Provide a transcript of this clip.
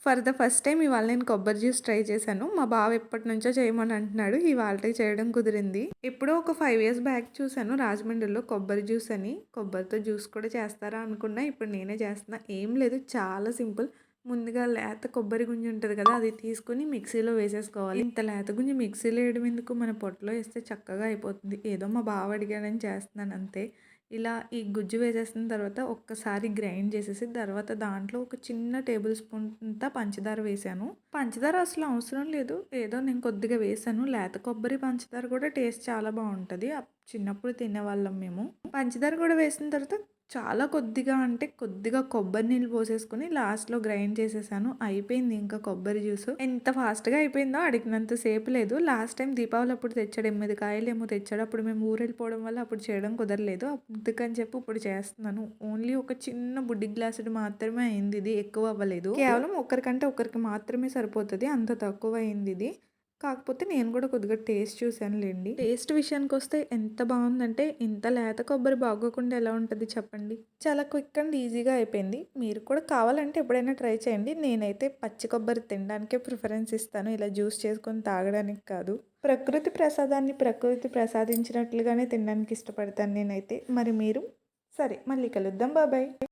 For the first time ఇవాళ నేను కొబ్బరి జ్యూస్ ట్రై చేశాను. మా బావ ఎప్పటినుంచో చేయమని అంటున్నాడు. ఇవాల్టికి చేయడం కుదిరింది. ఎప్పుడో ఒక 5 ఇయర్స్ బ్యాక్ చూసాను రాజమండ్రిలో కొబ్బరి జ్యూస్ అని. కొబ్బరితో జ్యూస్ కూడా చేస్తారా అనుకున్నా. ఇప్పుడు నేనే చేస్తున్నా. ఏం లేదు, చాలా సింపుల్. ముందుగా లేత కొబ్బరి గుంజి ఉంటది కదా! అది తీసుకొని మిక్సీలో వేసేసుకోవాలి. ఇంత లేత గుంజి మిక్సీలో వేయడం ఎందుకు, మన పొట్టలో వేస్తే చక్కగా అయిపోతుంది. ఏదో మా బావ అడిగాడని చేస్తున్నాను అంతే. ఇలా ఈ గుజ్జు వేసేసిన తర్వాత ఒక్కసారి గ్రైండ్ చేసేసి తర్వాత దాంట్లో ఒక చిన్న టేబుల్ స్పూన్ అంతా పంచదార వేసాను. పంచదార అసలు అవసరం లేదు. ఏదో నేను కొద్దిగా వేసాను. లేత కొబ్బరి పంచదార కూడా టేస్ట్ చాలా బాగుంటుంది. చిన్నప్పుడు తినేవాళ్ళం మేము. పంచదార కూడా వేసిన తర్వాత చాలా కొద్దిగా, అంటే కొద్దిగా కొబ్బరి నీళ్ళు పోసేసుకొని లాస్ట్‌లో గ్రైండ్ చేసేసాను. అయిపోయింది ఇంకా కొబ్బరి జ్యూసు. ఎంత ఫాస్ట్‌గా అయిపోయిందో అడిగినంత సేపు లేదు. లాస్ట్ టైం దీపావళి అప్పుడు తెచ్చాడు. 8 కాయలేమో తెచ్చాడు. అప్పుడు మేము ఊరెళ్ళిపోవడం వల్ల అప్పుడు చేయడం కుదరలేదు. అందుకని చెప్పి ఇప్పుడు చేస్తున్నాను. ఓన్లీ ఒక చిన్న బుడ్డి గ్లాసుడు మాత్రమే అయింది ఇది. ఎక్కువ అవ్వలేదు. కేవలం ఒకరికంటే ఒకరికి మాత్రమే సరిపోతది. అంత తక్కువ అయింది ఇది. కాకపోతే నేను కూడా కొద్దిగా టేస్ట్ చూసానులెండి. టేస్ట్ విషయానికొస్తే ఎంత బావుందంటే, ఇంత లేత కొబ్బరి బాగోకుండా ఎలా ఉంటది చెప్పండి. చాలా క్విక్ అండ్ ఈజీగా అయిపోయింది. మీరు కూడా కావాలంటే ఎప్పుడైనా ట్రై చేయండి. నేనైతే పచ్చి కొబ్బరి తినడానికే ప్రిఫరెన్స్ ఇస్తాను. ఇలా జ్యూస్ చేసుకొని తాగడానికి కాదు. ప్రకృతి ప్రసాదాన్ని ప్రకృతి ప్రసాదించినట్లుగానే తినడానికి ఇష్టపడతాను నేనైతే. మరి మీరు? సరే, మళ్ళీ కలుద్దాం. బాబాయ్.